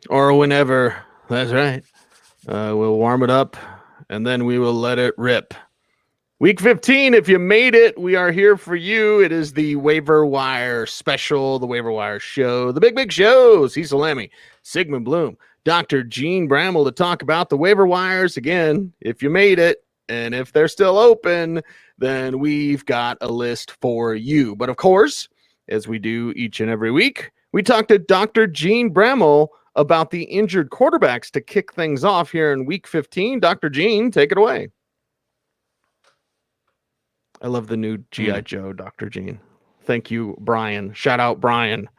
Or whenever. That's right. We'll warm it up and then we will let it rip. Week 15, if you made it, we are here for you. It is the Waiver Wire special, the Waiver Wire show, the big show. Cecil Lammey, Sigmund Bloom, Dr. Jene Bramel to talk about the waiver wires again. If you made it, and if they're still open, then we've got a list for you. But of course, as we do each and every week, we talk to Dr. Jene Bramel about the injured quarterbacks to kick things off here in week 15. Dr. Jene, take it away. I love the new G.I. Joe, Dr. Jene. Thank you, Brian. Shout out, Brian.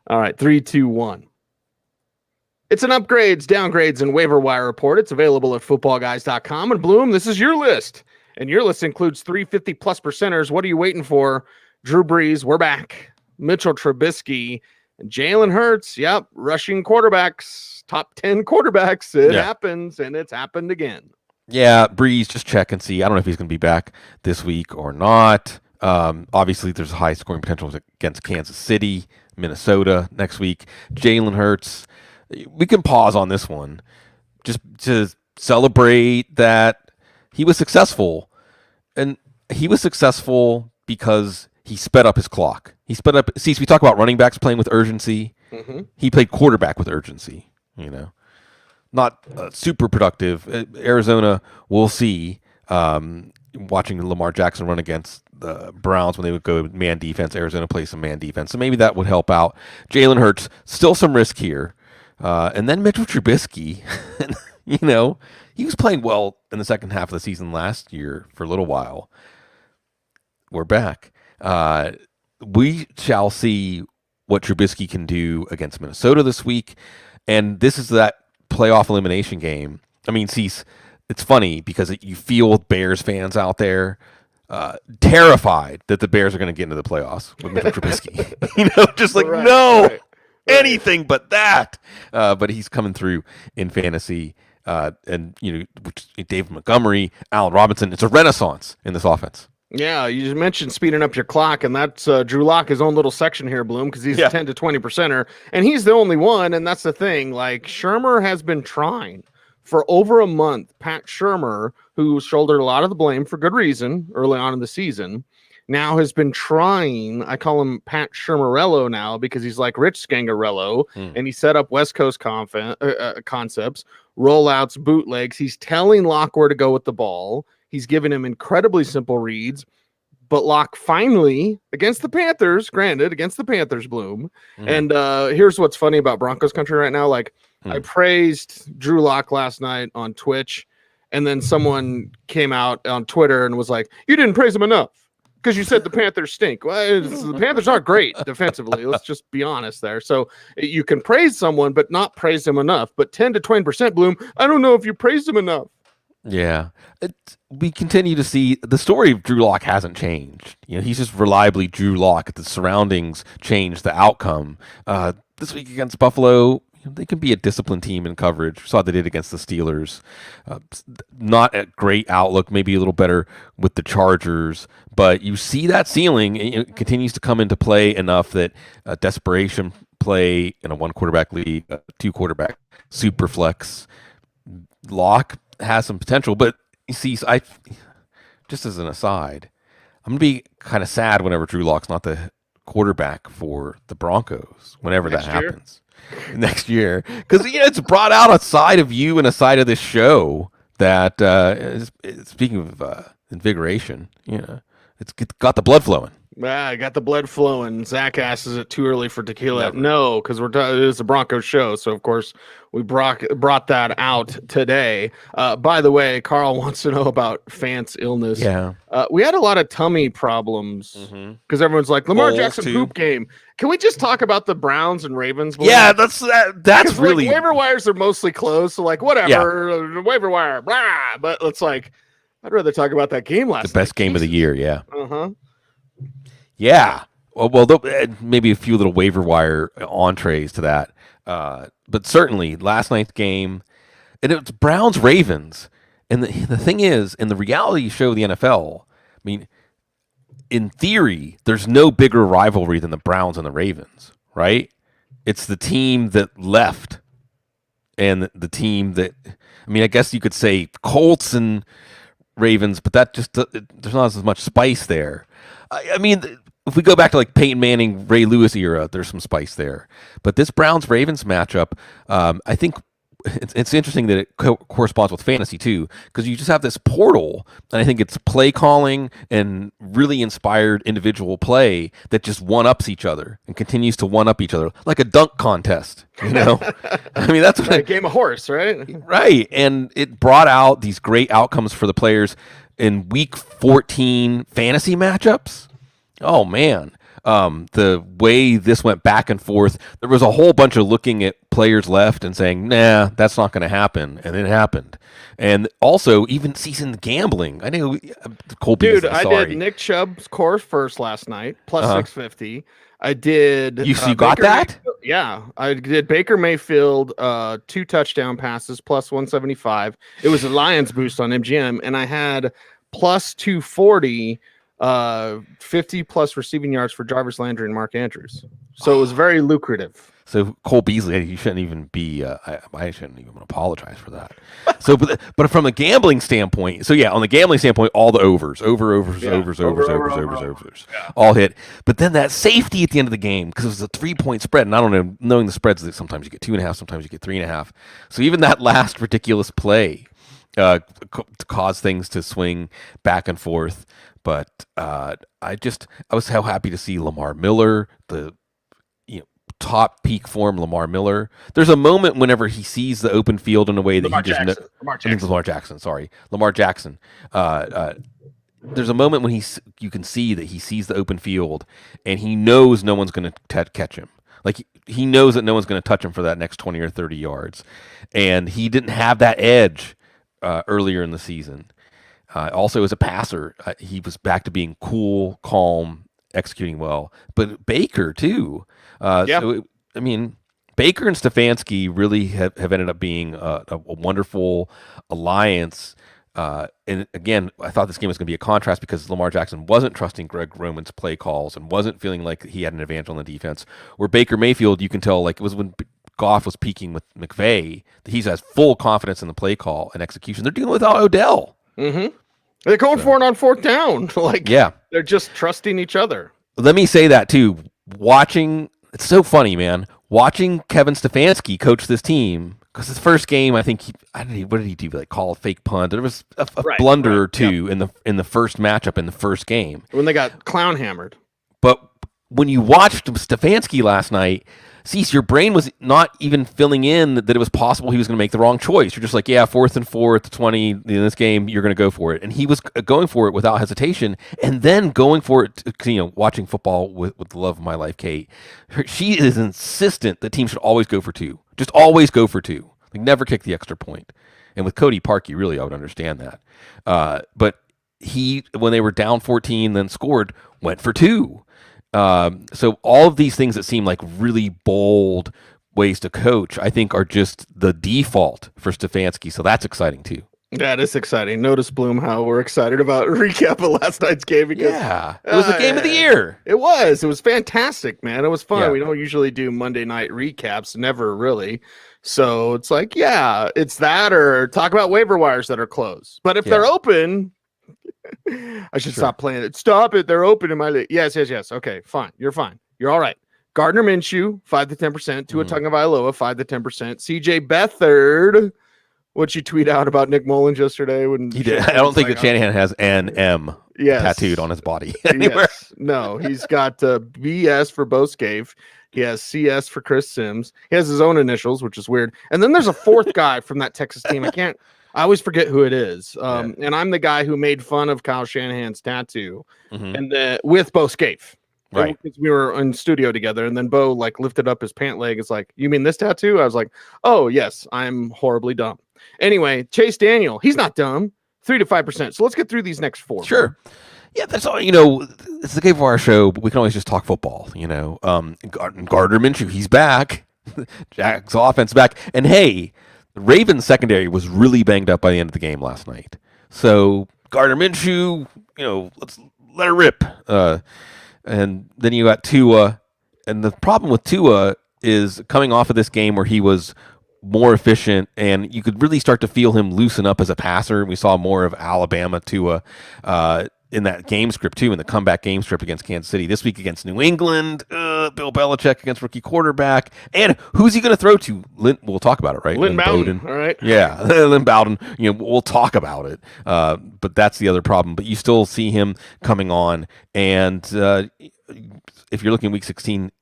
All right, 3, 2, 1. It's an upgrades, downgrades, and waiver wire report. It's available at footballguys.com. And Bloom, this is your list. And your list includes 350-plus percenters. What are you waiting for? Drew Brees, we're back. Mitchell Trubisky, and Jalen Hurts. Yep, rushing quarterbacks, top 10 quarterbacks. It happens, and it's happened again. Yeah, Breeze, just check and see. I don't know if he's going to be back this week or not. Obviously, there's high scoring potential against Kansas City, Minnesota next week. Jalen Hurts, we can pause on this one just to celebrate that he was successful. And he was successful because he sped up his clock. He sped up. See, we talk about running backs playing with urgency. Mm-hmm. He played quarterback with urgency, Not super productive. Arizona, we'll see. Watching Lamar Jackson run against the Browns when they would go man defense, Arizona plays some man defense. So maybe that would help out. Jalen Hurts, still some risk here. And then Mitchell Trubisky, he was playing well in the second half of the season last year for a little while. We're back. We shall see what Trubisky can do against Minnesota this week. And this is that playoff elimination game. I mean, it's funny because you feel Bears fans out there terrified that the Bears are going to get into the playoffs with Mitchell Trubisky. Just like, right. Anything but that. But he's coming through in fantasy. And David Montgomery, Allen Robinson. It's a renaissance in this offense. Yeah, you just mentioned speeding up your clock, and that's Drew Lock, his own little section here, Bloom, because he's a 10 to 20%er, and he's the only one, and that's the thing. Like, Shurmur has been trying for over a month. Pat Shurmur, who shouldered a lot of the blame for good reason early on in the season, now has been trying. I call him Pat Shurmurello now because he's like Rich Scangarello, and he set up West Coast concepts, rollouts, bootlegs. He's telling Locke where to go with the ball. He's given him incredibly simple reads, but Locke finally, against the Panthers, Bloom. And here's what's funny about Broncos country right now. Like, I praised Drew Lock last night on Twitch, and then someone came out on Twitter and was like, you didn't praise him enough because you said the Panthers stink. Well, the Panthers aren't great defensively. Let's just be honest there. So you can praise someone, but not praise him enough. But 10 to 20%, Bloom, I don't know if you praised him enough. Yeah, we continue to see the story of Drew Lock hasn't changed. He's just reliably Drew Lock. The surroundings change the outcome. This week against Buffalo, they can be a disciplined team in coverage. We saw they did against the Steelers. Not a great outlook, maybe a little better with the Chargers, but you see that ceiling. It continues to come into play enough that desperation play in a one quarterback league, two quarterback super flex. Lock has some potential, but you see, I just as an aside, I'm gonna be kind of sad whenever Drew Lock's not the quarterback for the Broncos. Whenever that happens next year, because it's brought out a side of you and a side of this show that speaking of invigoration, it's got the blood flowing. I got the blood flowing. Zach asks, is it too early for tequila? Never. No, because it's a Broncos show. So, of course, we brought that out today. By the way, Carl wants to know about Fant's illness. Yeah. We had a lot of tummy problems because everyone's like, Lamar Jackson poop game. Can we just talk about the Browns and Ravens? Yeah, that's really... Like, waiver wires are mostly closed, so like, whatever, waiver wire, blah. But it's like, I'd rather talk about that game last night. The best game of the year, yeah. Uh-huh. Yeah. Well, maybe a few little waiver wire entrees to that. But certainly, last night's game, and it's Browns-Ravens. And the thing is, in the reality show of the NFL, I mean, in theory, there's no bigger rivalry than the Browns and the Ravens, right? It's the team that left and the team that, I mean, I guess you could say Colts and Ravens, but that just there's not as much spice there. I mean, if we go back to like Peyton Manning, Ray Lewis era, there's some spice there. But this Browns Ravens matchup, I think it's interesting that it corresponds with fantasy too, because you just have this portal, and I think it's play calling and really inspired individual play that just one ups each other and continues to one up each other like a dunk contest. You know, I mean that's what a game of horse, right? Right, and it brought out these great outcomes for the players in Week 14 fantasy matchups. Oh man. The way this went back and forth, there was a whole bunch of looking at players left and saying, nah, that's not going to happen. And it happened. And also, even season gambling. I know Colby's, dude, I did Nick Chubb's course first last night, plus 650. I did. You got that? Mayfield, yeah. I did Baker Mayfield, 2 touchdown passes, plus 175. It was a Lions boost on MGM. And I had plus 240. 50 plus receiving yards for Jarvis Landry and Mark Andrews. So it was very lucrative. So Cole Beasley, you shouldn't even be. I shouldn't even apologize for that. So, but from a gambling standpoint, so yeah, on the gambling standpoint, all the overs, overs, all hit. But then that safety at the end of the game, because it was a 3-point spread, and I don't know, knowing the spreads, that sometimes you get 2.5, sometimes you get 3.5. So even that last ridiculous play caused things to swing back and forth. But I was so happy to see Lamar Miller, the top peak form Lamar Miller. There's a moment whenever he sees the open field in a way that Lamar Jackson. There's a moment when you can see that he sees the open field and he knows no one's going to catch him. Like he knows that no one's going to touch him for that next 20 or 30 yards, and he didn't have that edge earlier in the season. Also, as a passer, he was back to being cool, calm, executing well. But Baker, too. So, I mean, Baker and Stefanski really have ended up being a wonderful alliance. And again, I thought this game was going to be a contrast because Lamar Jackson wasn't trusting Greg Roman's play calls and wasn't feeling like he had an advantage on the defense. Where Baker Mayfield, you can tell, like it was when Goff was peaking with McVay, that he has full confidence in the play call and execution. They're dealing without Odell. Mm-hmm. They're going for it on 4th down. They're just trusting each other. Let me say that too. It's so funny, man. Watching Kevin Stefanski coach this team, because his first game, I think what did he do? Like call a fake punt. There was a blunder or two in the first matchup in the first game when they got clown hammered. But when you watched Stefanski last night, your brain was not even filling in that it was possible he was going to make the wrong choice. You're just like, yeah, 4th and 4 at the 20 in this game, you're going to go for it. And he was going for it without hesitation, and then going for it, watching football with the love of my life, Kate. She is insistent that teams should always go for 2. Just always go for 2. Like, never kick the extra point. And with Cody Parkey, really, I would understand that. But he, when they were down 14, then scored, went for 2. So all of these things that seem like really bold ways to coach, I think, are just the default for Stefanski. So that's exciting too. That is exciting. Notice, Bloom, how we're excited about a recap of last night's game because it was the game of the year. It was fantastic, man. It was fun. Yeah. We don't usually do Monday night recaps, never really. So it's like, it's that or talk about waiver wires that are closed. But if they're open, I should stop playing it. Stop it. They're open in my league. Yes. Okay, fine. You're fine. You're all right. Gardner Minshew, 5 to 10%. Tua Tagovailoa, 5 to 10%. CJ Beathard, what you tweet out about Nick Mullins yesterday? When he did. I don't think that Shanahan has an M tattooed on his body anywhere. Yes. No, he's got BS for Bo Scaife. He has CS for Chris Sims. He has his own initials, which is weird. And then there's a 4th guy from that Texas team. I always forget who it is. And I'm the guy who made fun of Kyle Shanahan's tattoo and with Bo Scaife. Right. Because we were in studio together, and then Bo lifted up his pant leg. It's like, you mean this tattoo? I was like, oh yes, I'm horribly dumb. Anyway, Chase Daniel, he's not dumb. 3 to 5%. So let's get through these next 4. Sure. Yeah, that's all. It's the game for our show, but we can always just talk football. Gardner Minshew, he's back. Jack's offense back, and hey, the Ravens secondary was really banged up by the end of the game last night. So Gardner Minshew, let's let her rip. And then you got Tua, and the problem with Tua is coming off of this game where he was more efficient, and you could really start to feel him loosen up as a passer. We saw more of Alabama to in that game script too, in the comeback game script against Kansas City. This week against New England, Bill Belichick against rookie quarterback, and who's he going to throw to? We'll talk about it, right? Lynn Bowden. All right. Yeah, Lynn Bowden. We'll talk about it. But that's the other problem. But you still see him coming on, and if you're looking at Week 16,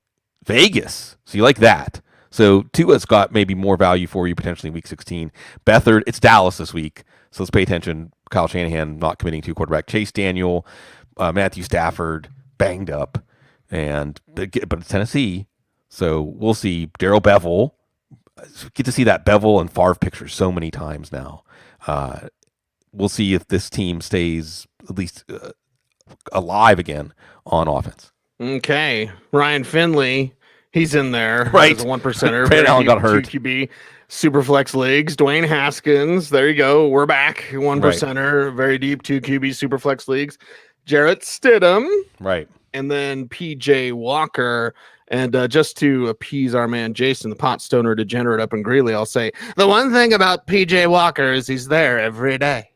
Vegas. So you like that. So Tua's got maybe more value for you potentially in Week 16. Beathard, it's Dallas this week, so let's pay attention. Kyle Shanahan not committing to quarterback. Chase Daniel, Matthew Stafford, banged up, but it's Tennessee, so we'll see. Darrell Bevell, get to see that Bevell and Favre picture so many times now. We'll see if this team stays at least alive again on offense. Okay, Ryan Finley. He's in there, right? As a 1%er. Brandon Allen got hurt. QB, Superflex leagues. Dwayne Haskins. There you go. We're back. 1%er, very deep 2 QB Superflex leagues. Jarrett Stidham. Right. And then PJ Walker. And just to appease our man Jason, the pot stoner degenerate up in Greeley, I'll say the one thing about PJ Walker is he's there every day.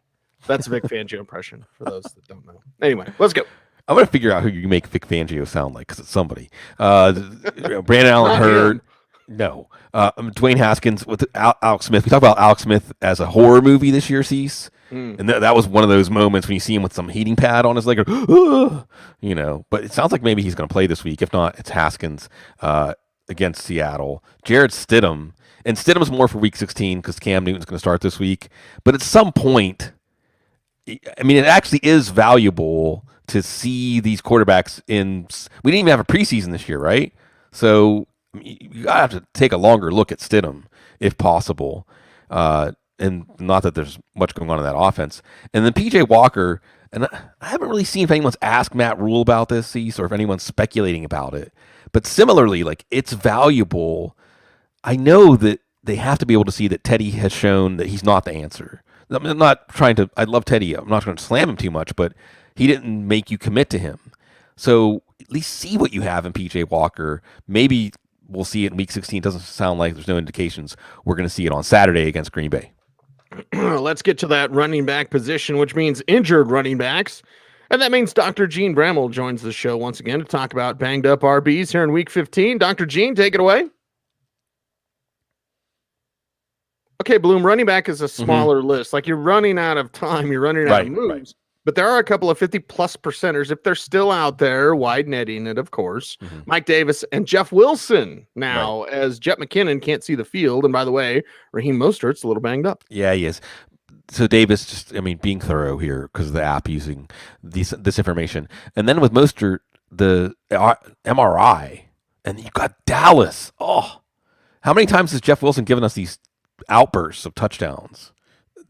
That's a Vic Fangio impression for those that don't know. Anyway, let's go. I'm going to figure out who you make Vic Fangio sound like, because it's somebody. Brandon Allen hurt. No. Dwayne Haskins with Alex Smith. We talked about Alex Smith as a horror movie this year, Cease. And that was one of those moments when you see him with some heating pad on his leg. But it sounds like maybe he's going to play this week. If not, it's Haskins against Seattle. Jared Stidham. And Stidham's more for Week 16 because Cam Newton's going to start this week. But at some point, it actually is valuable to see these quarterbacks we didn't even have a preseason this year, right? So you gotta have to take a longer look at Stidham if possible, and not that there's much going on in that offense. And then PJ Walker, and I haven't really seen if anyone's asked Matt Rule about this, Cease, or if anyone's speculating about it. But similarly, it's valuable. I know that they have to be able to see that Teddy has shown that he's not the answer. I'm not trying to. I love Teddy. I'm not going to slam him too much, but he didn't make you commit to him. So at least see what you have in PJ Walker. Maybe we'll see it in Week 16. It doesn't sound like there's no indications. We're going to see it on Saturday against Green Bay. Let's get to that running back position, which means injured running backs. And that means Dr. Jene Bramel joins the show once again to talk about banged up RBs here in Week 15. Dr. Jene, take it away. Okay, Bloom, running back is a smaller list. You're running out of time. You're running out of moves. Right. But there are a couple of 50-plus percenters, if they're still out there, wide netting it, of course. Mike Davis and Jeff Wilson now, as Jet McKinnon can't see the field. And by the way, Raheem Mostert's a little banged up. Yeah, he is. So Davis, being thorough here because of the app using this information. And then with Mostert, the MRI, and you've got Dallas. Oh, how many times has Jeff Wilson given us these outbursts of touchdowns?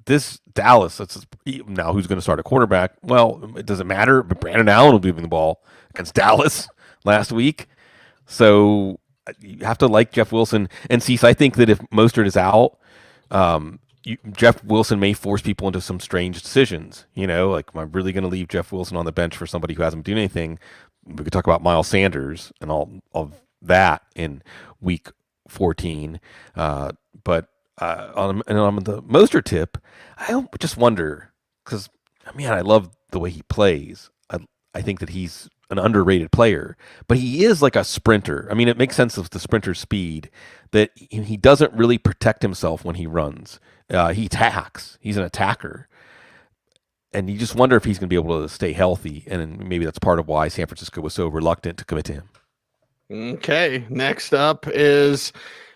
This Dallas, now who's going to start a quarterback? Well, it doesn't matter. But Brandon Allen will be moving the ball against Dallas last week. So you have to like Jeff Wilson. And Cease, I think that if Mostert is out, Jeff Wilson may force people into some strange decisions. Am I really going to leave Jeff Wilson on the bench for somebody who hasn't been doing anything? We could talk about Miles Sanders and all of that in Week 14. But on the Mostert tip, I just wonder because I love the way he plays. I think that he's an underrated player, but he is like a sprinter. It makes sense of the sprinter speed that he doesn't really protect himself when he runs. He attacks. He's an attacker. And you just wonder if he's going to be able to stay healthy. And maybe that's part of why San Francisco was so reluctant to commit to him. Okay. Next up is,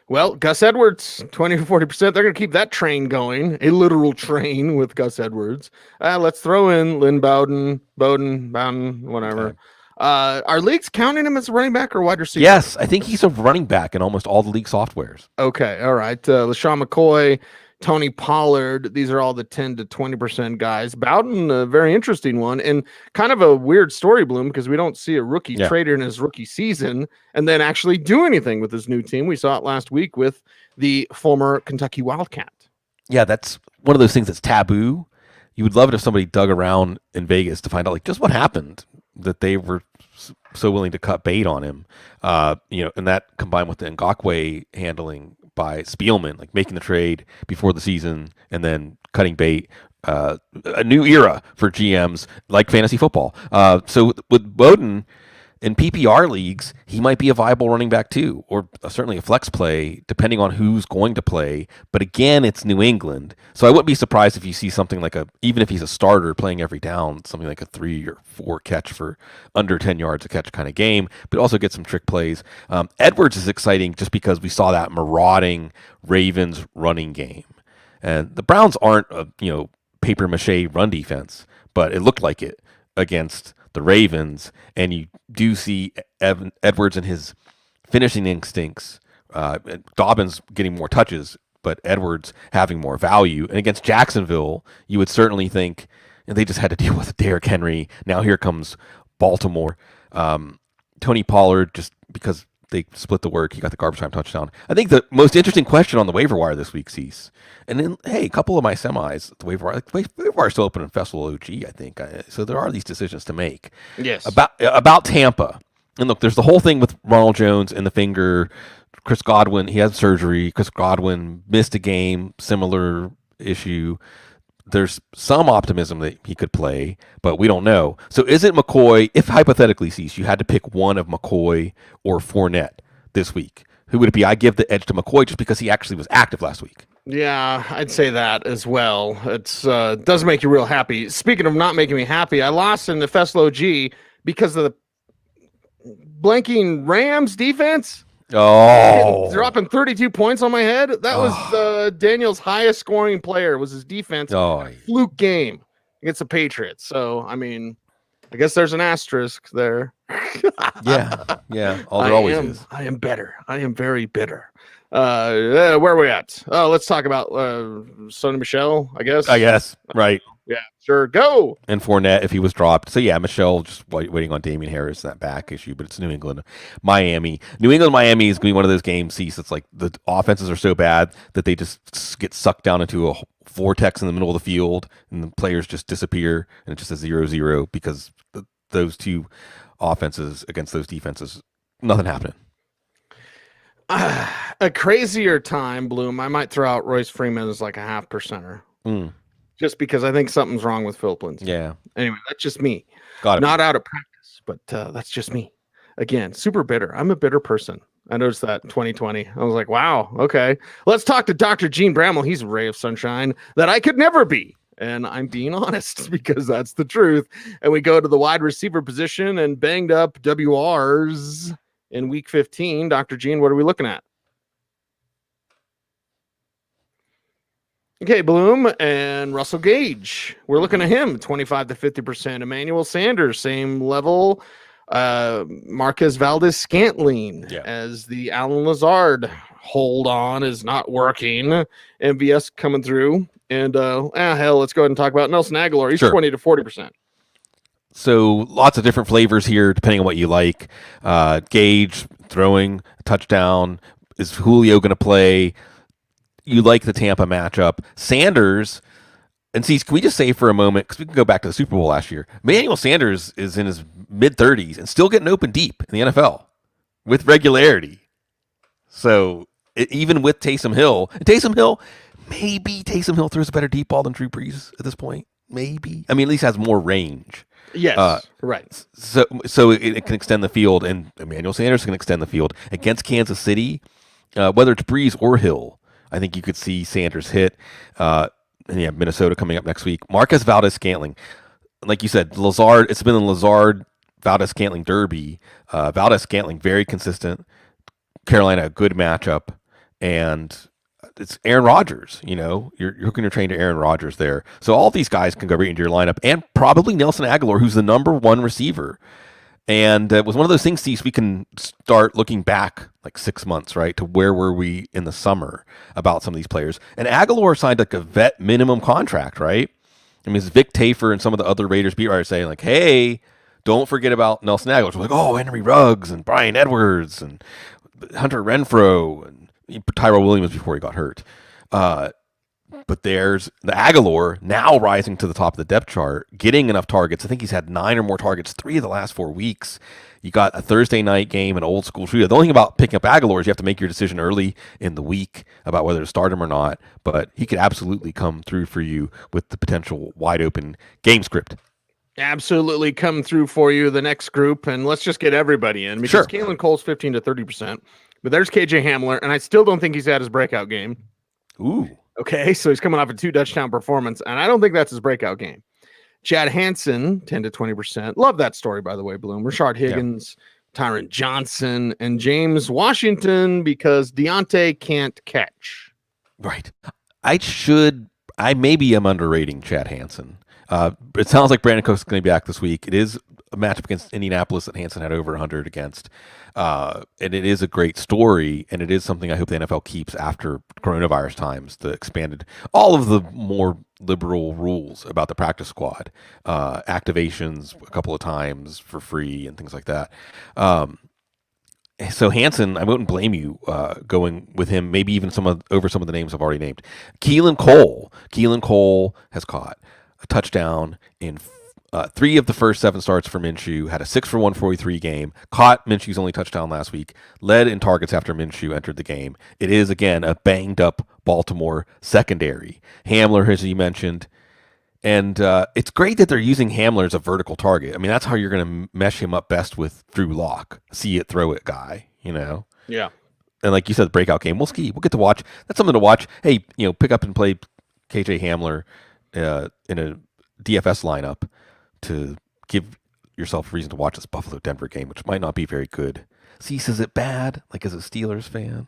Gus Edwards, 20 to 40%. They're going to keep that train going, a literal train with Gus Edwards. Let's throw in Lynn Bowden, whatever. Okay. Are leagues counting him as a running back or wide receiver? Yes, I think he's a running back in almost all the league softwares. Okay, all right. LaShawn McCoy, Tony Pollard, these are all the 10 to 20% guys. Bowden, a very interesting one, and kind of a weird story, Bloom, because we don't see a rookie trader in his rookie season and then actually do anything with his new team. We saw it last week with the former Kentucky Wildcat. Yeah, that's one of those things that's taboo. You would love it if somebody dug around in Vegas to find out just what happened that they were so willing to cut bait on him. And that combined with the Ngakoue handling by Spielman, like making the trade before the season and then cutting bait. A new era for GMs like fantasy football. So with Bowden in PPR leagues, he might be a viable running back too, or certainly a flex play, depending on who's going to play. But again, it's New England, so I wouldn't be surprised if you see something like even if he's a starter playing every down, something like a 3 or 4 catch for under 10 yards a catch kind of game, but also get some trick plays. Edwards is exciting just because we saw that marauding Ravens running game, and the Browns aren't a paper mache run defense, but it looked like it against the Ravens, and you do see Edwards and his finishing instincts, Dobbins getting more touches, but Edwards having more value. And against Jacksonville, you would certainly think they just had to deal with Derrick Henry. Now here comes Baltimore. Tony Pollard, just because they split the work, he got the garbage time touchdown. I think the most interesting question on the waiver wire this week, Cease, and then, hey, a couple of my semis, the waiver wire is still open in Festival OG, I think. So there are these decisions to make. Yes. About Tampa. And look, there's the whole thing with Ronald Jones and the finger. Chris Godwin, he had surgery. Chris Godwin missed a game, similar issue. There's some optimism that he could play, but we don't know. So is it McCoy, if hypothetically, Cease, you had to pick one of McCoy or Fournette this week, who would it be? I give the edge to McCoy just because he actually was active last week. Yeah, I'd say that as well. It's doesn't make you real happy. Speaking of not making me happy, I lost in the Festival OG because of the blanking Rams defense. Oh, dropping 32 points on my head. That was Daniel's highest scoring player, was his defense. Fluke game against the Patriots. So, I mean, I guess there's an asterisk there. Yeah. There always is. I am bitter. I am very bitter. Where are we at? Let's talk about Sonny Michel, I guess. Right. Yeah, sure. Go. And Fournette, if he was dropped. So, yeah, Michelle just waiting on Damian Harris, that back issue, but it's New England. Miami is going to be one of those games, Cease. It's like the offenses are so bad that they just get sucked down into a vortex in the middle of the field, and the players just disappear, and it's just a 0-0 because those two offenses against those defenses, nothing happening. A crazier time, Bloom. I might throw out Royce Freeman as like a half percenter. Just because I think something's wrong with Philip Lindsay. Yeah. Anyway, that's just me. Not out of practice, but that's just me. Again, super bitter. I'm a bitter person. I noticed that in 2020. I was like, wow, okay. Let's talk to Dr. Jene Bramel. He's a ray of sunshine that I could never be. And I'm being honest because that's the truth. And we go to the wide receiver position and banged up WRs in week 15. Dr. Jene, what are we looking at? Okay, Bloom and Russell Gage. We're looking at him, 25 to 50%. Emmanuel Sanders, same level. Marquez Valdez-Scantling as the Alan Lazard hold on is not working. MVS coming through. And let's go ahead and talk about Nelson Aguilar. He's 20 to 40%. So lots of different flavors here, depending on what you like. Gage throwing a touchdown. Is Julio going to play? You like the Tampa matchup. Sanders, and see, can we just say for a moment, because we can go back to the Super Bowl last year, Emmanuel Sanders is in his mid-30s and still getting open deep in the NFL with regularity. So even with Taysom Hill, maybe Taysom Hill throws a better deep ball than Drew Brees at this point. Maybe. I mean, at least has more range. Yes, right. So it can extend the field, and Emmanuel Sanders can extend the field. Against Kansas City, whether it's Brees or Hill, I think you could see Sanders hit. And Minnesota coming up next week. Marquez Valdez-Scantling. Like you said, Lazard, it's been the Lazard Valdez-Scantling derby. Valdez-Scantling, very consistent. Carolina, a good matchup. And it's Aaron Rodgers, you're hooking your train to Aaron Rodgers there. So all these guys can go right into your lineup, and probably Nelson Aguilar, who's the number one receiver. And it was one of those things, Steve, we can start looking back like 6 months, right, to where were we in the summer about some of these players. And Aguilar signed like a vet minimum contract, right? I mean, it's Vic Tafer and some of the other Raiders beat writers saying like, hey, don't forget about Nelson Aguilar. So we're like, Henry Ruggs and Brian Edwards and Hunter Renfrow and Tyrell Williams before he got hurt. But there's the Aguilar now rising to the top of the depth chart, getting enough targets. I think he's had 9 or more targets 3 of the last 4 weeks. You got a Thursday night game, an old school shootout. The only thing about picking up Aguilar is you have to make your decision early in the week about whether to start him or not. But he could absolutely come through for you with the potential wide open game script. Absolutely come through for you, the next group, and let's just get everybody in, because Kalen Cole's 15 to 30%, but there's KJ Hamler, and I still don't think he's had his breakout game. Ooh. Okay, so he's coming off a 2 touchdown performance, and I don't think that's his breakout game. Chad Hansen, 10 to 20%. Love that story, by the way, Bloom. Rashard Higgins, Tyron Johnson, and James Washington, because Deontay can't catch. Right. I maybe am underrating Chad Hansen. It sounds like Brandon Cooks is going to be back this week. It is a matchup against Indianapolis that Hansen had over 100 against. And it is a great story, and it is something I hope the NFL keeps after coronavirus times, the expanded, all of the more liberal rules about the practice squad, activations a couple of times for free and things like that. So Hansen, I wouldn't blame you going with him, maybe even over some of the names I've already named. Keelan Cole has caught a touchdown in 3 of the first 7 starts for Minshew, had a 6 for 143 game, caught Minshew's only touchdown last week, led in targets after Minshew entered the game. It is, again, a banged-up Baltimore secondary. Hamler, as you mentioned, and it's great that they're using Hamler as a vertical target. I mean, that's how you're going to mesh him up best with Drew Lock, see it, throw it guy, Yeah. And like you said, the breakout game, we'll get to watch. That's something to watch. Hey, pick up and play KJ Hamler in a DFS lineup to give yourself a reason to watch this Buffalo-Denver game, which might not be very good. Cease, is it bad? Like, as a Steelers fan,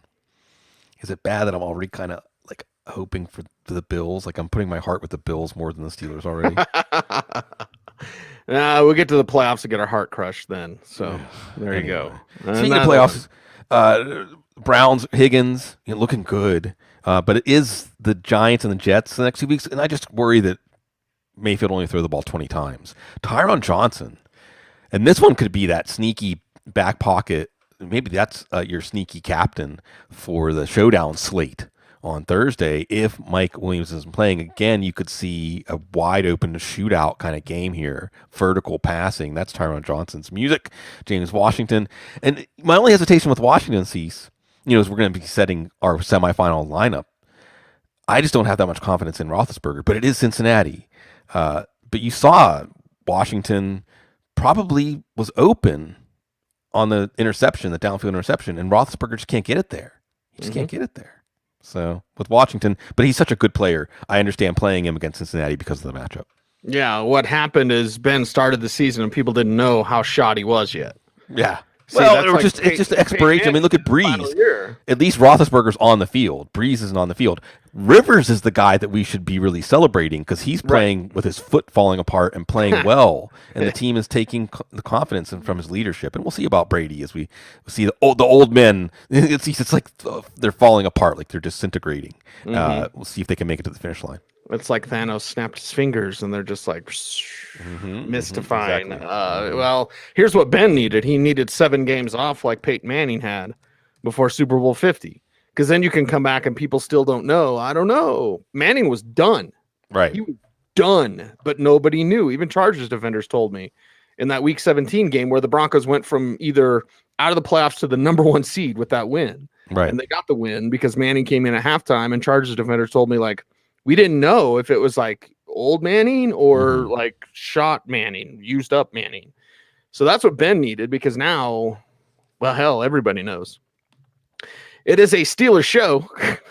is it bad that I'm already kind of like hoping for the Bills? Like, I'm putting my heart with the Bills more than the Steelers already. We'll get to the playoffs and get our heart crushed then. So there you go. Speaking of playoffs, Browns, Higgins, looking good. But it is the Giants and the Jets the next 2 weeks, and I just worry that Mayfield only throw the ball 20 times. Tyron Johnson, and this one could be that sneaky back pocket. Maybe that's your sneaky captain for the showdown slate on Thursday. If Mike Williams isn't playing again, you could see a wide open shootout kind of game here. Vertical passing. That's Tyron Johnson's music. James Washington. And my only hesitation with Washington, Cease, is we're going to be setting our semifinal lineup. I just don't have that much confidence in Roethlisberger, but it is Cincinnati. But you saw Washington probably was open on the interception, the downfield interception, and Roethlisberger just can't get it there. He just can't get it there. So with Washington, but he's such a good player. I understand playing him against Cincinnati because of the matchup. Yeah, what happened is Ben started the season and people didn't know how shot he was yet. Yeah. It's just the expiration. I mean, look at Breeze. At least Roethlisberger's on the field. Breeze isn't on the field. Rivers is the guy that we should be really celebrating because he's playing with his foot falling apart and playing well, and the team is taking the confidence from his leadership. And we'll see about Brady as we see the old men. It's like they're falling apart, like they're disintegrating. We'll see if they can make it to the finish line. It's like Thanos snapped his fingers and they're just like mystifying. Exactly. Well, here's what Ben needed. He needed 7 games off like Peyton Manning had before Super Bowl 50. Because then you can come back and people still don't know. I don't know. Manning was done. Right. He was done, but nobody knew. Even Chargers defenders told me in that Week 17 game where the Broncos went from either out of the playoffs to the number 1 seed with that win. Right. And they got the win because Manning came in at halftime, and Chargers defenders told me, like, we didn't know if it was like old Manning or like shot Manning, used up Manning. So that's what Ben needed, because now, well, hell, everybody knows. It is a Steelers show.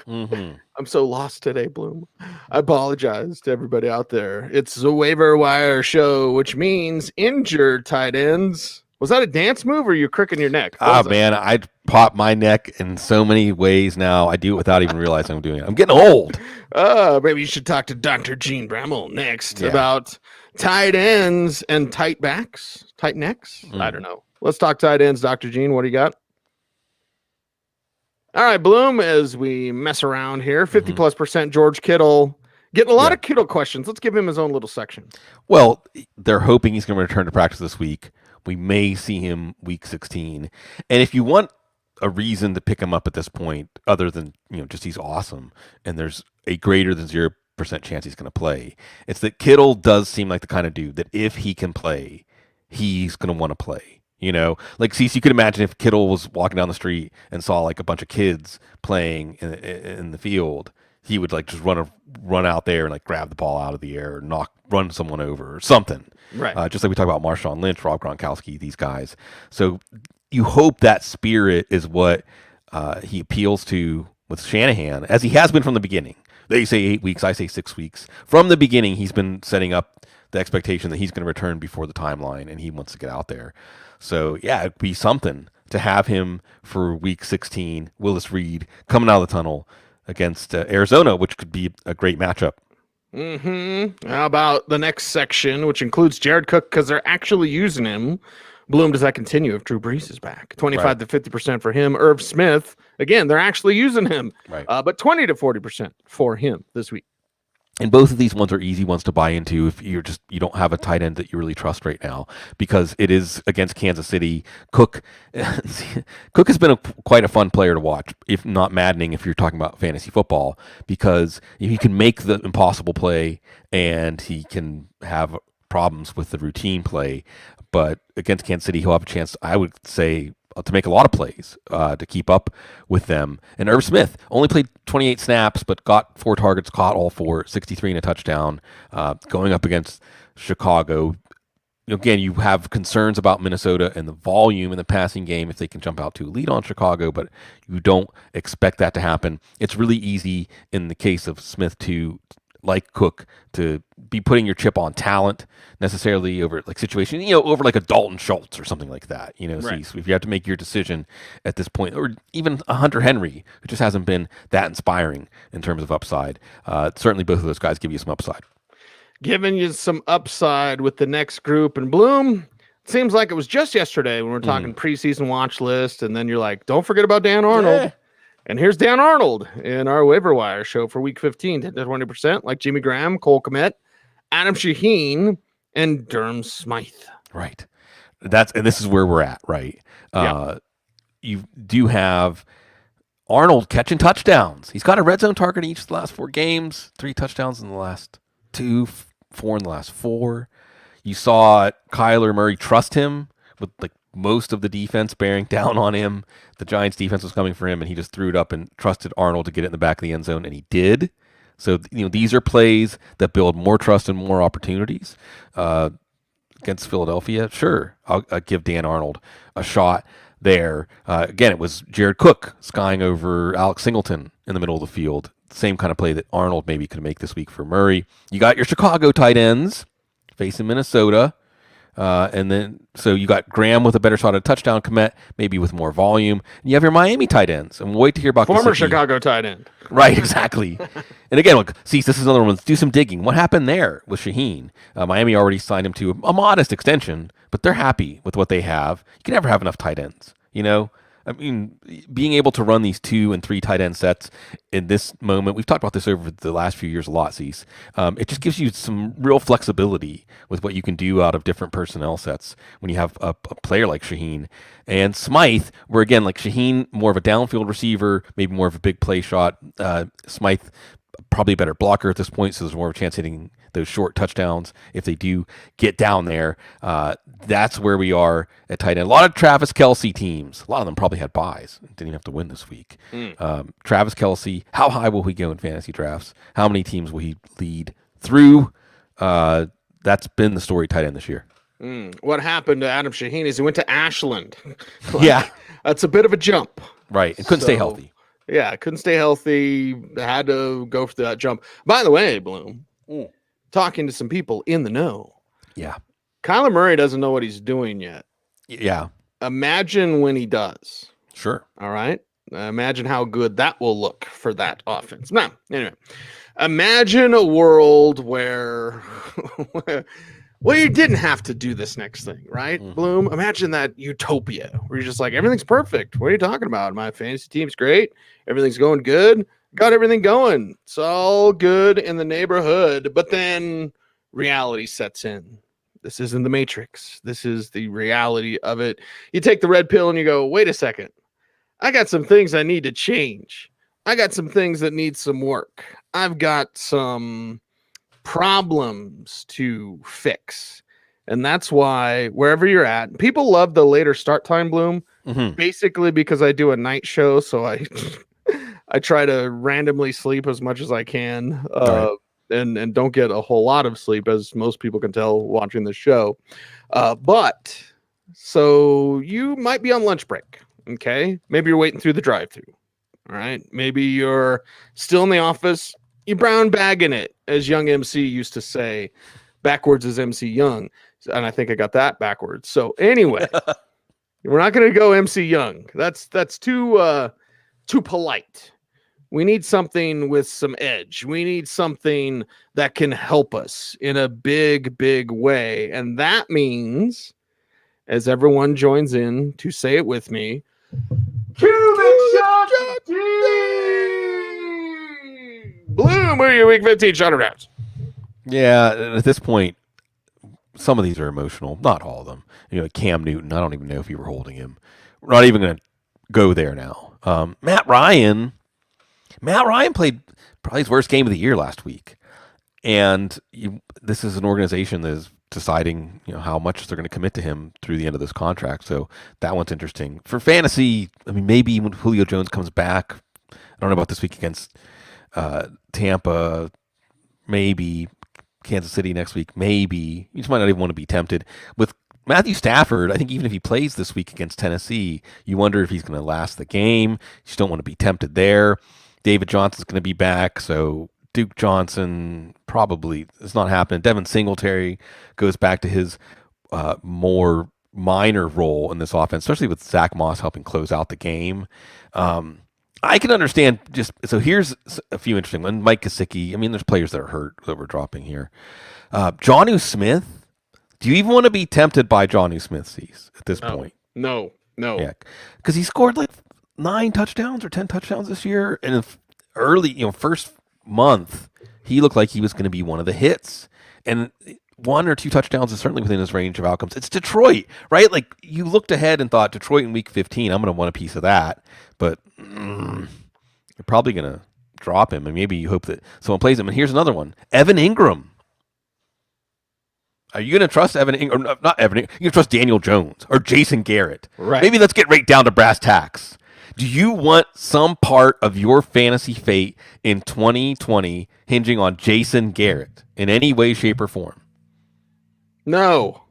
I'm so lost today, Bloom. I apologize to everybody out there. It's a waiver wire show, which means injured tight ends. Was that a dance move or you cricking your neck? Man, I pop my neck in so many ways now. I do it without even realizing I'm doing it. I'm getting old. Maybe you should talk to Dr. Jene Bramel next about tight ends and tight backs, tight necks. I don't know. Let's talk tight ends. Dr. Jene, what do you got? All right, Bloom, as we mess around here, 50+% George Kittle. Getting a lot of Kittle questions. Let's give him his own little section. Well, they're hoping he's going to return to practice this week. We may see him week 16. And if you want a reason to pick him up at this point, other than just he's awesome, and there's a greater than 0% chance he's going to play. It's that Kittle does seem like the kind of dude that if he can play, he's going to want to play. Like, see, so you could imagine if Kittle was walking down the street and saw like a bunch of kids playing in the field, he would like just run out there and like grab the ball out of the air, or run someone over or something. Right. Just like we talk about Marshawn Lynch, Rob Gronkowski, these guys. So you hope that spirit is what he appeals to with Shanahan, as he has been from the beginning. They say 8 weeks, I say 6 weeks. From the beginning, he's been setting up the expectation that he's going to return before the timeline, and he wants to get out there. So, yeah, it'd be something to have him for week 16, Willis Reed, coming out of the tunnel against Arizona, which could be a great matchup. How about the next section, which includes Jared Cook, because they're actually using him. Bloom, does that continue if Drew Brees is back? 25 to 50% for him. Irv Smith, again, they're actually using him, right? But 20 to 40% for him this week. And both of these ones are easy ones to buy into if you don't have a tight end that you really trust right now, because it is against Kansas City. Cook has been quite a fun player to watch, if not maddening if you're talking about fantasy football, because he can make the impossible play and he can have problems with the routine play. But against Kansas City, he'll have a chance, I would say, to make a lot of plays to keep up with them. And Irv Smith only played 28 snaps, but got 4 targets, caught all 4, 63 and a touchdown, going up against Chicago. Again, you have concerns about Minnesota and the volume in the passing game if they can jump out to a lead on Chicago, but you don't expect that to happen. It's really easy in the case of Smith to, like Cook, to be putting your chip on talent necessarily over like situation, over like a Dalton Schultz or something like that. Right. So if you have to make your decision at this point, or even a Hunter Henry, who just hasn't been that inspiring in terms of upside, certainly both of those guys give you some upside. Giving you some upside with the next group. And Bloom, it seems like it was just yesterday when we were talking preseason watch list, and then you're like, don't forget about Dan Arnold. Yeah. And here's Dan Arnold in our waiver wire show for week 15, 10 to 20%, like Jimmy Graham, Cole Kmet, Adam Shaheen, and Durham Smythe. Right. And this is where we're at, right? Yeah. You do have Arnold catching touchdowns. He's got a red zone target in each of the last 4 games, 3 touchdowns in the last 2, 4 in the last 4. You saw Kyler Murray trust him with like most of the defense bearing down on him. The Giants defense was coming for him, and he just threw it up and trusted Arnold to get it in the back of the end zone, and he did. So, these are plays that build more trust and more opportunities against Philadelphia. Sure, I'll give Dan Arnold a shot there. Again, it was Jared Cook skying over Alex Singleton in the middle of the field. Same kind of play that Arnold maybe could make this week for Murray. You got your Chicago tight ends facing Minnesota. And then, so you got Graham with a better shot at a touchdown, Kmet maybe with more volume. And you have your Miami tight ends. And we'll wait to hear about former Chicago tight end. Right, exactly. And again, look, see, this is another one. Let's do some digging. What happened there with Shaheen? Miami already signed him to a modest extension, but they're happy with what they have. You can never have enough tight ends, I mean, being able to run these 2 and 3 tight end sets in this moment, we've talked about this over the last few years a lot, Cease. It just gives you some real flexibility with what you can do out of different personnel sets when you have a player like Shaheen. And Smythe, where again, like Shaheen, more of a downfield receiver, maybe more of a big play shot. Smythe, probably a better blocker at this point, so there's more of a chance hitting those short touchdowns if they do get down there. That's where we are at tight end. A lot of Travis Kelce teams. A lot of them probably had buys. Didn't even have to win this week. Travis Kelce, how high will he go in fantasy drafts? How many teams will he lead through? That's been the story tight end this year. What happened to Adam Shaheen is he went to Ashland. Yeah. That's a bit of a jump. Right. And couldn't stay healthy. Yeah, couldn't stay healthy. Had to go for that jump. By the way, Bloom, talking to some people in the know. Yeah. Kyler Murray doesn't know what he's doing yet. Yeah. Imagine when he does. Sure. All right. Imagine how good that will look for that offense. Now, anyway, imagine a world where, well, you didn't have to do this next thing, right, Bloom? Imagine that utopia where you're just like, everything's perfect. What are you talking about? My fantasy team's great. Everything's going good. Got everything going. It's all good in the neighborhood. But then reality sets in. This isn't the Matrix. This is the reality of it. You take the red pill and you go, wait a second. I got some things I need to change. I got some things that need some work. I've got some problems to fix. And that's why wherever you're at, people love the later start time, Bloom, basically because I do a night show. So I I try to randomly sleep as much as I can and don't get a whole lot of sleep, as most people can tell watching the show. But so you might be on lunch break. Okay. Maybe you're waiting through the drive through. All right. Maybe you're still in the office. You brown bagging it, as Young MC used to say. Backwards is MC Young. And I think I got that backwards. So anyway, we're not going to go MC Young. That's too polite. We need something with some edge. We need something that can help us in a big, big way. And that means, as everyone joins in to say it with me, Cuban Shot Bloom, are your week 15 shout-outs? Yeah, at this point, some of these are emotional. Not all of them. Cam Newton, I don't even know if you were holding him. We're not even going to go there now. Matt Ryan played probably his worst game of the year last week. And this is an organization that is deciding how much they're going to commit to him through the end of this contract. So that one's interesting. For fantasy, I mean, maybe when Julio Jones comes back, I don't know about this week against Tampa, maybe Kansas City next week, maybe. You just might not even want to be tempted. With Matthew Stafford, I think even if he plays this week against Tennessee, you wonder if he's going to last the game. You just don't want to be tempted there. David Johnson's going to be back, so Duke Johnson probably is not happening. Devin Singletary goes back to his more minor role in this offense, especially with Zach Moss helping close out the game. I can understand so here's a few interesting ones. Mike Gesicki. I mean, there's players that are hurt that we're dropping here. Jonnu Smith. Do you even want to be tempted by Jonnu Smith at this point? No. Yeah, because he scored like 9 touchdowns or 10 touchdowns this year, and early, first month, he looked like he was going to be one of the hits, and 1 or 2 touchdowns is certainly within his range of outcomes. It's Detroit, right? Like, you looked ahead and thought, Detroit in week 15, I'm going to want a piece of that. But you're probably going to drop him, and maybe you hope that someone plays him. And here's another one. Evan Ingram. Are you going to trust Evan Ingram? Or not Evan Ingram. You're going to trust Daniel Jones or Jason Garrett. Right. Maybe let's get right down to brass tacks. Do you want some part of your fantasy fate in 2020 hinging on Jason Garrett in any way, shape, or form? No.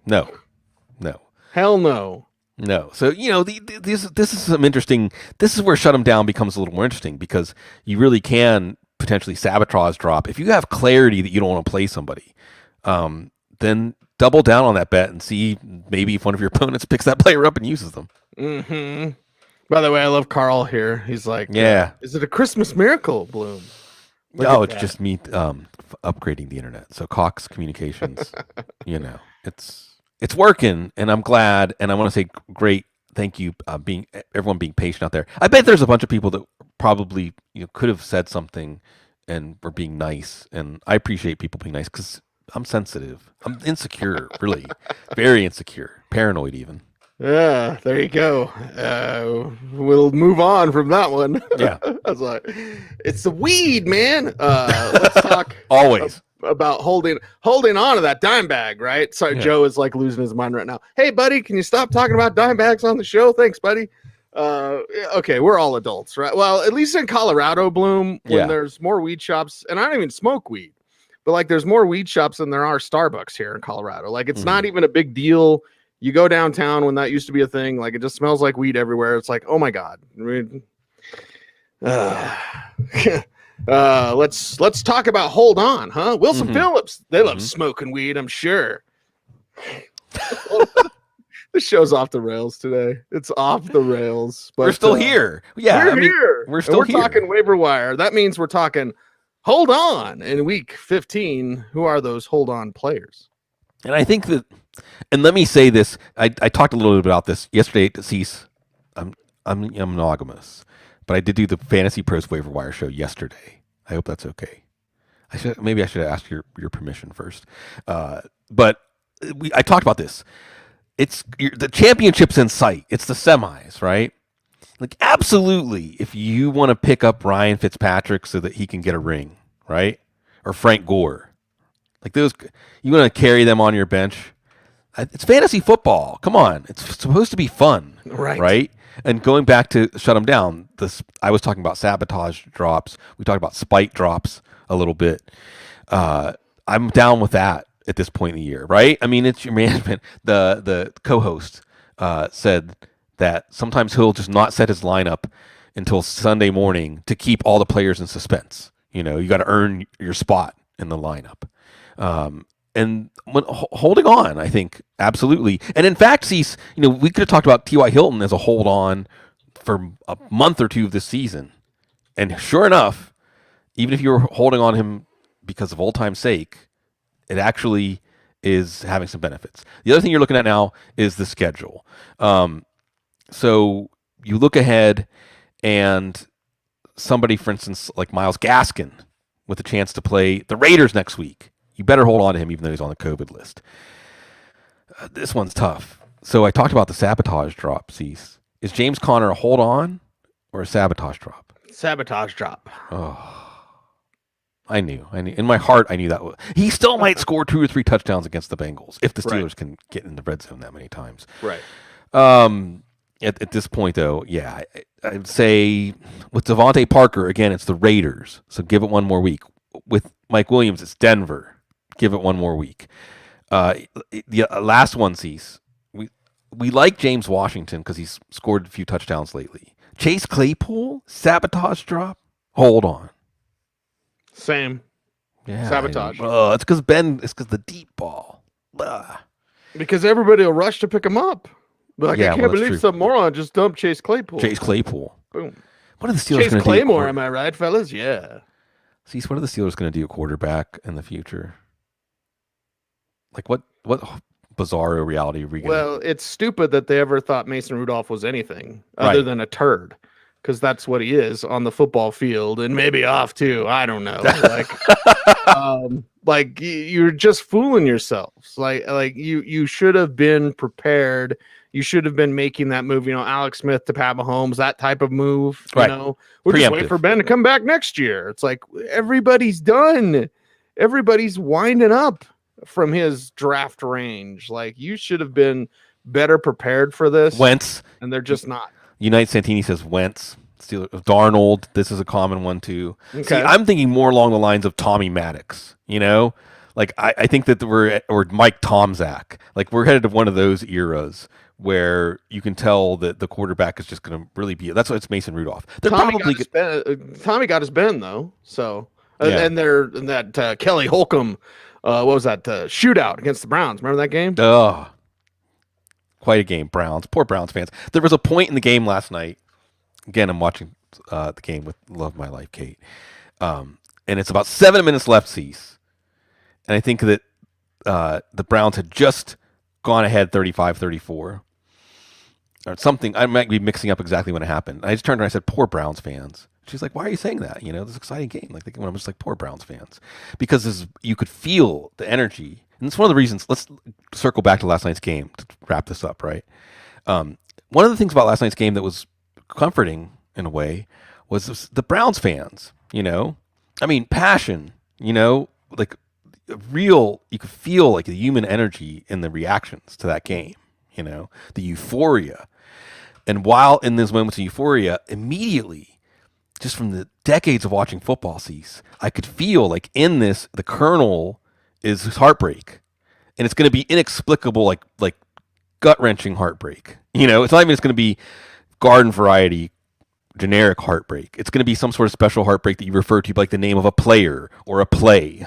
Hell no. No. So, this is some interesting. This is where shut 'em down becomes a little more interesting, because you really can potentially sabotage drop. If you have clarity that you don't want to play somebody, then double down on that bet and see maybe if one of your opponents picks that player up and uses them. Mm-hmm. By the way, I love Carl here. He's like, yeah. Is it a Christmas miracle, Bloom? It's just me upgrading the internet. So Cox Communications, it's working, and I'm glad. And I want to say great thank you, everyone being patient out there. I bet there's a bunch of people that probably could have said something and were being nice, and I appreciate people being nice because I'm sensitive. I'm insecure, really, very insecure, paranoid even. Yeah, there you go. We'll move on from that one. Yeah. I was like, it's the weed, man. Let's talk always about holding on to that dime bag, right? Sorry, yeah. Joe is like losing his mind right now. Hey, buddy, can you stop talking about dime bags on the show? Thanks, buddy. Okay, we're all adults, right? Well, at least in Colorado, Bloom, when there's more weed shops, and I don't even smoke weed, but like there's more weed shops than there are Starbucks here in Colorado. Like it's not even a big deal. You go downtown when that used to be a thing, like it just smells like weed everywhere. It's like, oh my God. Let's talk about Hold On, huh? Wilson Phillips. They love smoking weed, I'm sure. This show's off the rails today. It's off the rails. But we're still here. Yeah, we're here. We're still here. We're talking waiver wire. That means we're talking Hold On in week 15. Who are those Hold On players? And I think that, and let me say this, I talked a little bit about this yesterday to Cecil. I'm monogamous, but I did do the Fantasy Pros Waiver Wire show yesterday. I hope that's okay. I should ask your permission first. But I talked about this. It's the championship's in sight. It's the semis, right? Like, absolutely, if you want to pick up Ryan Fitzpatrick so that he can get a ring, right? Or Frank Gore. Like, those, you want to carry them on your bench. It's fantasy football. Come on. It's supposed to be fun. Right? And going back to shut them down, I was talking about sabotage drops. We talked about spike drops a little bit. I'm down with that at this point in the year, right? I mean, it's your management. The co-host said that sometimes he'll just not set his lineup until Sunday morning to keep all the players in suspense. You got to earn your spot in the lineup. And holding on, I think, absolutely. And in fact, Cease, we could have talked about T.Y. Hilton as a hold on for a month or two of this season. And sure enough, even if you were holding on him because of old time's sake, it actually is having some benefits. The other thing you're looking at now is the schedule. So you look ahead and somebody, for instance, like Myles Gaskin with a chance to play the Raiders next week. You better hold on to him even though he's on the COVID list. This one's tough. So I talked about the sabotage drop, Cease. Is James Conner a hold on or a sabotage drop? Sabotage drop. Oh, I knew. In my heart, I knew that. He still might score 2 or 3 touchdowns against the Bengals if the Steelers can get in the red zone that many times. Right. At this point, though, yeah, I'd say with Devontae Parker, again, it's the Raiders. So give it one more week. With Mike Williams, it's Denver. Give it one more week. The last one, Cease. We like James Washington because he's scored a few touchdowns lately. Chase Claypool, sabotage drop. Hold on. Same. Yeah. Sabotage. It's because the deep ball. Because everybody will rush to pick him up. But I can't believe some moron just dumped Chase Claypool. Boom. What are the Steelers going to do? Chase Claymore, am I right, fellas? Yeah. Cease, what are the Steelers going to do at quarterback in the future? Like, what bizarro reality are we going to... Well, it's stupid that they ever thought Mason Rudolph was anything other than a turd, because that's what he is on the football field, and maybe off too. I don't know. Like, you're just fooling yourselves. Like you should have been prepared. You should have been making that move. Alex Smith to Pat Mahomes, that type of move. We'll just wait for Ben to come back next year. It's like everybody's done. Everybody's winding up from his draft range. Like, you should have been better prepared for this. Wentz. And they're just not. Unite Santini says Wentz. Darnold. This is a common one too. Okay. See, I'm thinking more along the lines of Tommy Maddox. Like I think that or Mike Tomczak. Like, we're headed to one of those eras where you can tell that the quarterback is just going to really be. That's why it's Mason Rudolph. Tommy got his Ben though. So and that Kelly Holcomb. What was that shootout against the Browns? Remember that game? Quite a game. Browns. Poor Browns fans. There was a point in the game last night. Again, I'm watching the game with Love My Life, Kate. And it's about 7 minutes left, Cease. And I think that the Browns had just gone ahead 35-34 or something. I might be mixing up exactly when it happened. I just turned to her and I said, poor Browns fans. She's like, why are you saying that? This is an exciting game. Like, I'm just like, poor Browns fans. Because you could feel the energy. And it's one of the reasons. Let's circle back to last night's game to wrap this up, right? One of the things about last night's game that was comforting in a way was the Browns fans, I mean, passion, like real, you could feel like the human energy in the reactions to that game, the euphoria. And while in those moments of euphoria, immediately, just from the decades of watching football, Cease, I could feel like in this, the kernel is heartbreak, and it's going to be inexplicable, like gut-wrenching heartbreak. It's not even just going to be garden variety generic heartbreak. It's going to be some sort of special heartbreak that you refer to like the name of a player or a play,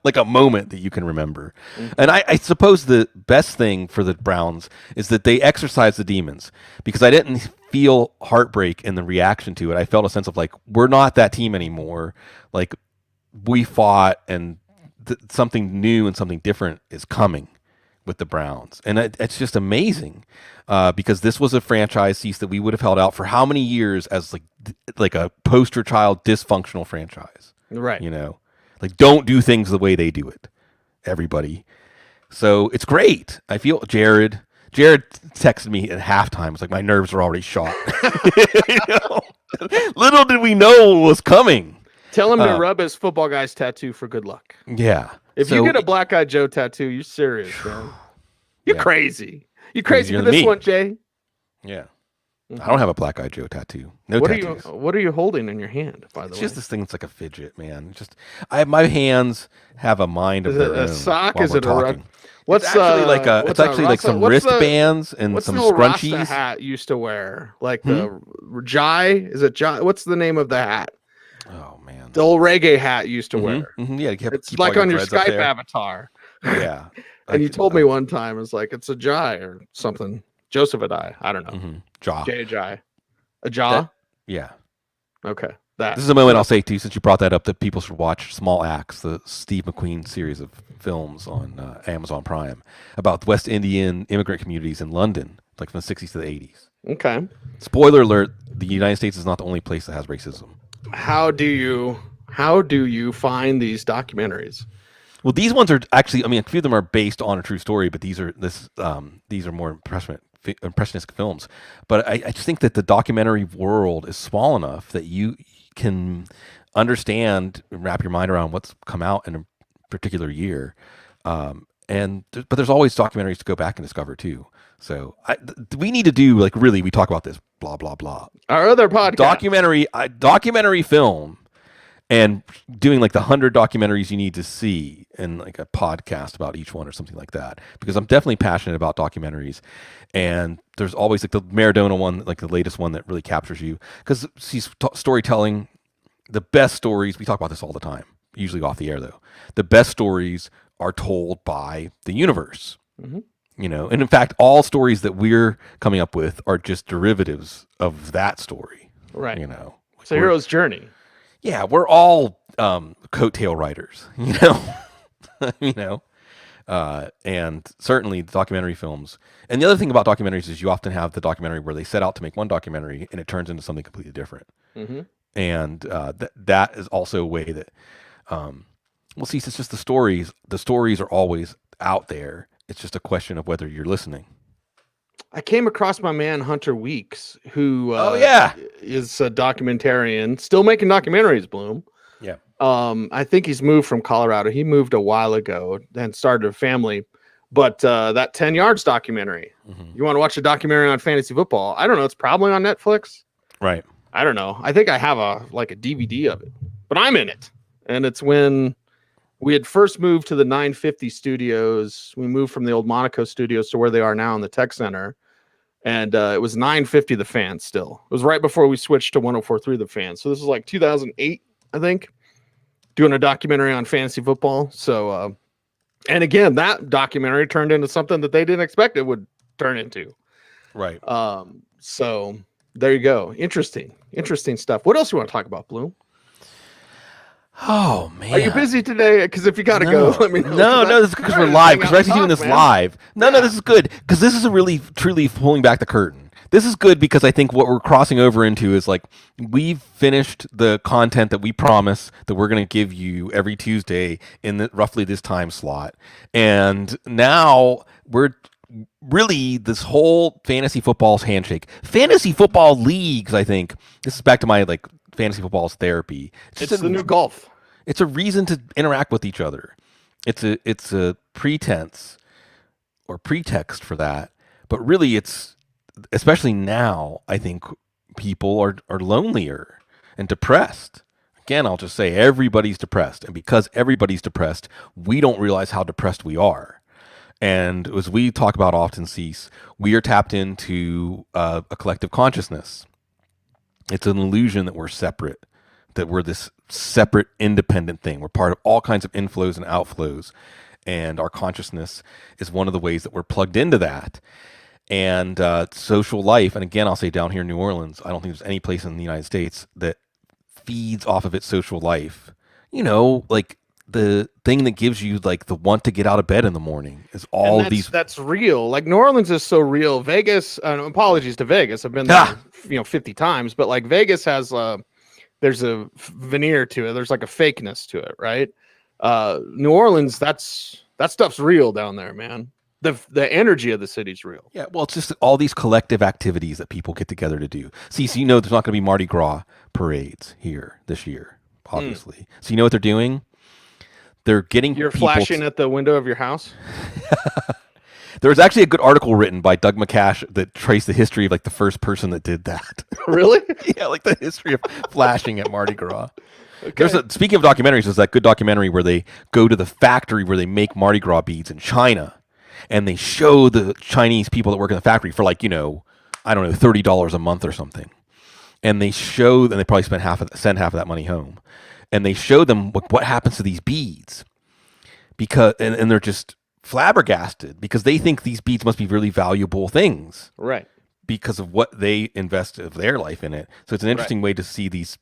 like a moment that you can remember. Mm-hmm. And I suppose the best thing for the Browns is that they exercise the demons, because I didn't feel heartbreak in the reaction to it. I felt a sense of like, we're not that team anymore. Like, we fought, and something new and something different is coming with the Browns. And it's just amazing because this was a franchise, Cease, that we would have held out for how many years as like a poster child dysfunctional franchise. Right. Like, don't do things the way they do it, everybody. So it's great. I feel Jared, Jared texted me at halftime. It's like my nerves are already shot. You know? Little did we know what was coming. Tell him to rub his football guy's tattoo for good luck. Yeah. If you get a Black Eyed Joe tattoo, you're serious, man. You're crazy. You're crazy for this one, Jay. Yeah. I don't have a Black Eyed Joe tattoo. No tattoos. What are you holding in your hand, by the way? It's just this thing that's like a fidget, man. My hands have a mind of their own. Is it a sock? Is it a It's actually like some wristbands and some scrunchies. What's the hat used to wear? Like the Jai? Is it Jai? What's the name of the hat? Oh man, the old reggae hat used to wear. Yeah, it's like on your Skype avatar. Yeah, and you told me one time it's like it's a Jai or something. Joseph Adai. I don't know. Jaw. Jai. A jaw. Yeah. Okay. This is a moment I'll say too, since you brought that up, that people should watch Small Axe, the Steve McQueen series of films on Amazon Prime about West Indian immigrant communities in London, like from the 60s to the 80s. Okay. Spoiler alert: the United States is not the only place that has racism. How do you find these documentaries? Well, these ones are actually, a few of them are based on a true story, but these are more impressionistic films. But I just think that the documentary world is small enough that you can understand and wrap your mind around what's come out in a particular year. But there's always documentaries to go back and discover too. So we need to do we talk about this blah blah blah. Our other podcast documentary film, and doing like the 100 documentaries you need to see, and like a podcast about each one or something like that. Because I'm definitely passionate about documentaries, and there's always like the Maradona one, like the latest one that really captures you. Because storytelling, the best stories, we talk about this all the time, usually off the air though. The best stories are told by the universe. You know, and in fact, all stories that we're coming up with are just derivatives of that story. Right. You know, it's a hero's journey. Yeah, we're all coattail writers, you know, and certainly the documentary films. And the other thing about documentaries is you often have the documentary where they set out to make one documentary and it turns into something completely different. And that is also a way that, see, it's just the stories. The stories are always out there. It's just a question of whether you're listening. I came across my man Hunter Weeks, who is a documentarian, still making documentaries, Bloom. Yeah. I think he's moved from Colorado. He moved a while ago and started a family. But that 10 Yards documentary, you want to watch a documentary on fantasy football? I don't know. It's probably on Netflix. Right. I don't know. I think I have a DVD of it, but I'm in it. And it's when we had first moved to the 950 studios. We moved from the old Monaco studios to where they are now in the Tech Center. And it was 950 The Fan still. It was right before we switched to 104.3 The Fan. So this is like 2008, I think, doing a documentary on fantasy football. So, and again, that documentary turned into something that they didn't expect it would turn into. Right. So there you go. Interesting stuff. What else you want to talk about, Bloom? Oh man, are you busy today? Because if you gotta go, let me know. No, this is because we're live. Because we're actually doing this live. No, this is good. Because this is a really, truly pulling back the curtain. This is good because I think what we're crossing over into is like we've finished the content that we promise that we're going to give you every Tuesday in roughly this time slot, and now we're really this whole fantasy football's handshake, fantasy football leagues. I think this is back to my fantasy football's therapy. It's the new golf. It's a reason to interact with each other. It's a pretense or pretext for that. But really, it's especially now. I think people are lonelier and depressed. Again, I'll just say everybody's depressed, and because everybody's depressed, we don't realize how depressed we are. And as we talk about often, Cease, we are tapped into a collective consciousness. It's an illusion that we're separate, that we're this separate, independent thing. We're part of all kinds of inflows and outflows, and our consciousness is one of the ways that we're plugged into that. And social life, and again, I'll say down here in New Orleans, I don't think there's any place in the United States that feeds off of its social life. You know, like the thing that gives you the want to get out of bed in the morning is all these. That's real. Like New Orleans is so real. Vegas, apologies to Vegas. I've been there, 50 times, but Vegas has there's a veneer to it. There's a fakeness to it, right? New Orleans, that stuff's real down there, man. the energy of the city's real. Yeah, well, it's just all these collective activities that people get together to do. See, so there's not going to be Mardi Gras parades here this year, obviously. So you know what they're doing? They're getting You're people flashing at the window of your house. There was actually a good article written by Doug McCash that traced the history of like the first person that did that. Really? Yeah, like the history of flashing at Mardi Gras. Okay. Speaking of documentaries, there's that good documentary where they go to the factory where they make Mardi Gras beads in China, and they show the Chinese people that work in the factory for like, I don't know, $30 a month or something. And they probably send half of that money home. And they show them what happens to these beads. And they're just flabbergasted because they think these beads must be really valuable things. Right. Because of what they invest of their life in it. So it's an interesting way to see these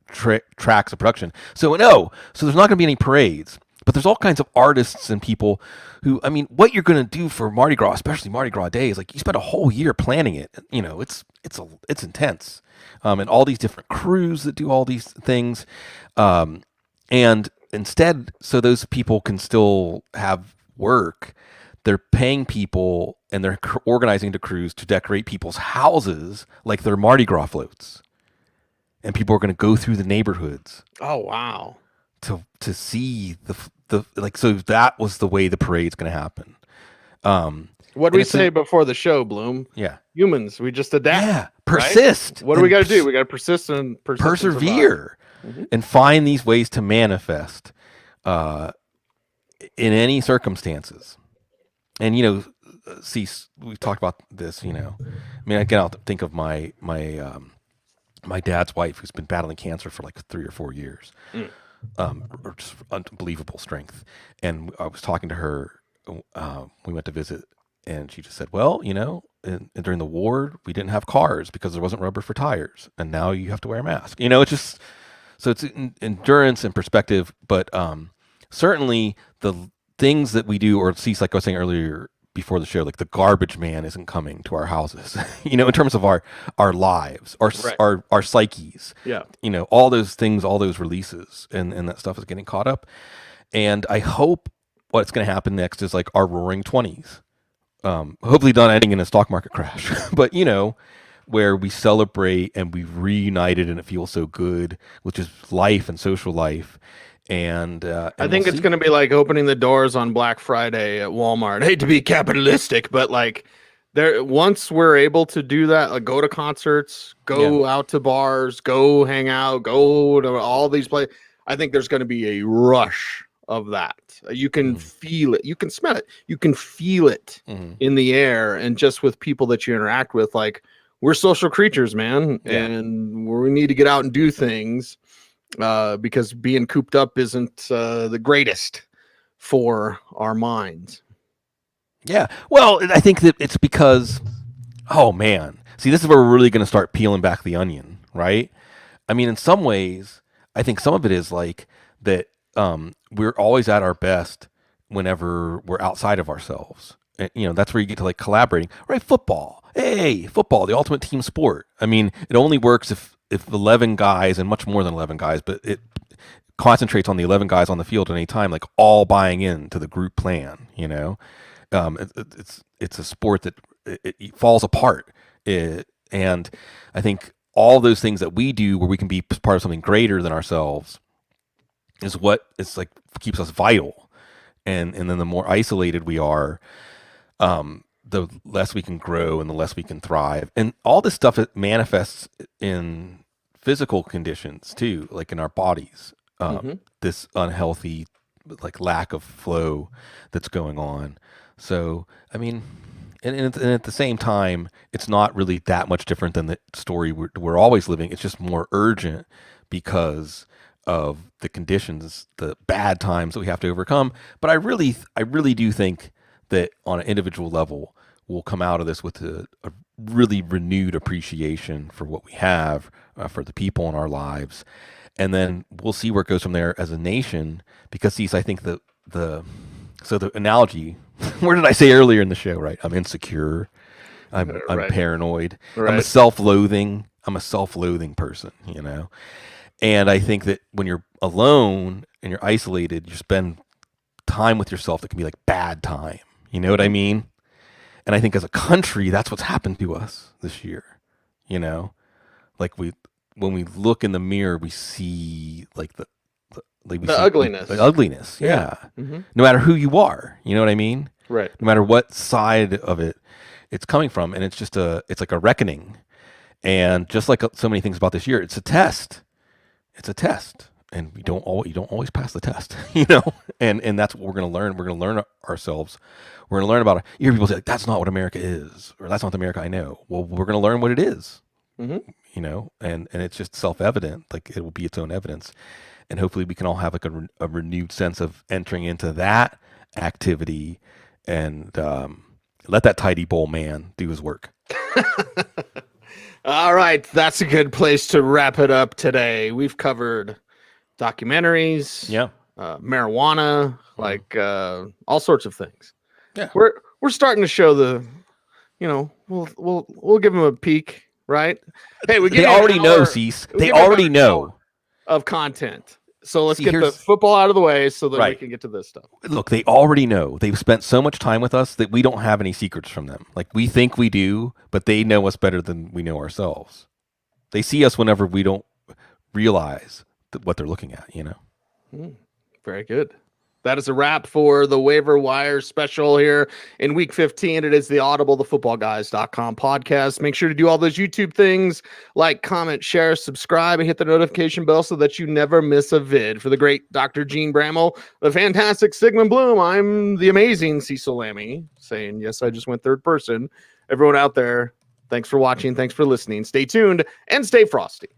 tracks of production. So there's not going to be any parades, but there's all kinds of artists and people who, what you're going to do for Mardi Gras, especially Mardi Gras Day, is like you spend a whole year planning it. It's intense. And all these different crews that do all these things. And instead, so those people can still have work, they're paying people and they're organizing the crews to decorate people's houses like they're Mardi Gras floats. And people are going to go through the neighborhoods. Oh, wow. To see so that was the way the parade's going to happen. What did we say before the show, Bloom? Yeah. Humans, we just adapt. Yeah. Persist. Right? What do we got to do? We got to persist and persevere and find these ways to manifest in any circumstances. And we've talked about this. Again, I'll think of my dad's wife, who's been battling cancer for like 3 or 4 years, or just unbelievable strength. And I was talking to her. We went to visit, and she just said, "Well, during the war, we didn't have cars because there wasn't rubber for tires, and now you have to wear a mask." It's just so it's endurance and perspective, but certainly the things that we do, or at least like I was saying earlier before the show, like the garbage man isn't coming to our houses, in terms of our lives, our psyches, all those things, all those releases, and that stuff is getting caught up. And I hope what's going to happen next is like our roaring 20s, hopefully not ending in a stock market crash, but where we celebrate and we've reunited and it feels so good, which is life and social life. And I think it's going to be like opening the doors on Black Friday at Walmart. I hate to be capitalistic, but like once we're able to do that, like go to concerts, go out to bars, go hang out, go to all these places, I think there's going to be a rush of that. You can feel it, you can smell it, you can feel it in the air, and just with people that you interact with, like we're social creatures, man, and we need to get out and do things. Because being cooped up isn't the greatest for our minds. Yeah. Well, I think that it's because, oh man, see, this is where we're really going to start peeling back the onion, right? In some ways, I think some of it is like that we're always at our best whenever we're outside of ourselves. And, that's where you get to like collaborating, right? Football, the ultimate team sport. It only works if 11 guys, and much more than 11 guys, but it concentrates on the 11 guys on the field at any time, like all buying into the group plan. It's a sport that it falls apart. And I think all those things that we do where we can be part of something greater than ourselves is what is like keeps us vital. And then the more isolated we are, the less we can grow and the less we can thrive. And all this stuff, it manifests in physical conditions too, like in our bodies, this unhealthy, like lack of flow that's going on. So, and at the same time, it's not really that much different than the story we're always living. It's just more urgent because of the conditions, the bad times that we have to overcome. But I really do think that on an individual level, we'll come out of this with a really renewed appreciation for what we have, for the people in our lives. And then we'll see where it goes from there as a nation, because I think the analogy, where did I say earlier in the show, right? I'm insecure. I'm paranoid. Right. I'm a self-loathing person, And I think that when you're alone and you're isolated, you spend time with yourself that can be like bad time, You know what I mean? And I think as a country, that's what's happened to us this year. You know, like when we look in the mirror, we see like the ugliness. The ugliness. Yeah. Mm-hmm. No matter who you are, you know what I mean? Right. No matter what side of it's coming from, and it's like a reckoning. And just like so many things about this year, it's a test. It's a test, and you don't always pass the test, you know. And that's what we're going to learn. We're going to learn ourselves. We're going to learn about it. You hear people say, like, "That's not what America is," or "That's not the America I know." Well, we're going to learn what it is, you know. And it's just self-evident. Like, it will be its own evidence, and hopefully we can all have like a renewed sense of entering into that activity, and let that tidy bowl man do his work. All right, that's a good place to wrap it up today. We've covered documentaries, marijuana, like all sorts of things. Yeah, we're starting to show we'll give them a peek, right? Hey, they already know, Cease. They already know of content. So let's get the football out of the way so that we can get to this stuff. Look, they already know. They've spent so much time with us that we don't have any secrets from them. Like, we think we do, but they know us better than we know ourselves. They see us whenever we don't realize what they're looking at, you know? Very good. That is a wrap for the Waiver Wire special here in week 15. It is the Audible, thefootballguys.com podcast. Make sure to do all those YouTube things, like, comment, share, subscribe, and hit the notification bell so that you never miss a vid. For the great Dr. Jene Bramel, the fantastic Sigmund Bloom, I'm the amazing Cecil Lammey, saying, yes, I just went third person. Everyone out there, thanks for watching. Thanks for listening. Stay tuned and stay frosty.